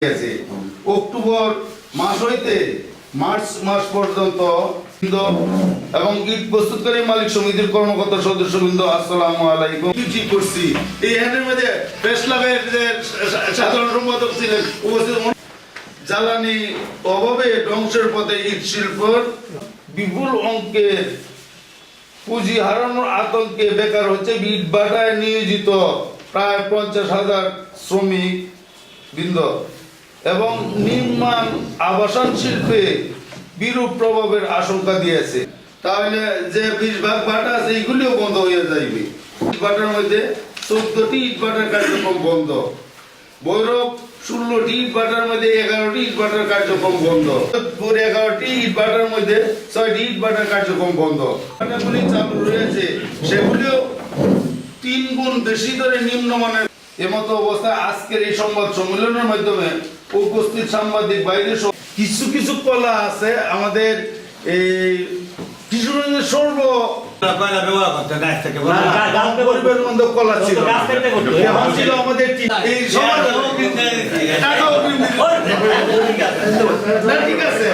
গেছে। অক্টোবর মাস হইতে মার্চ মাস পর্যন্ত এবং ইট প্রস্তুতকারী মালিক সমিতির কর্মকর্তা সদস্যবৃন্দ আসসালামু আলাইকুম। কি করছি এই হ্যান্ডের মধ্যে প্রেস ক্লাবের যে সাধারণ সম্পাদক ছিলেন উপস্থিত। জ্বালানি অভাবে ধ্বংসের পথে ইট শিল্পর বিপুল অঙ্কের পুঁজি হারানোর আতঙ্কে বেকার হচ্ছে ইট ভাটায় নিয়োজিত প্রায় 50,000 শ্রমিক বৃন্দ এবং নির্মাণ আবাসন শিল্পে বিরূপ প্রভাবের আশঙ্কা দিয়েছে। তাহলে যে 20 ভাগ ভাটা আছে এইগুলিও বন্ধ হয়ে যাইবে। ভাটার মধ্যে 14টি ইট ভাটার কার্যক্রম বন্ধ, ভৈরব 16টি ইট ভাটার মধ্যে 11টি ইট ভাটার কার্যক্রম বন্ধ, 11টি ইট ভাটার মধ্যে 6টি ইট ভাটার কার্যক্রম বন্ধ। ভাটাগুলি চালু রয়েছে সেগুলিও 3 গুণ বেশি ধরে নিম্নমানের। এমতো অবস্থায় আজকের এই সংবাদ সম্মেলনের মাধ্যমে উপস্থিত সাংবাদিক ভাইদের কিছু কিছু কলা আছে আমাদের এই কিশোরগঞ্জের সর্ব পরিবারের মধ্যে কলা ছিল, এখন ছিল আমাদের এই সমাজ ঠিক আছে।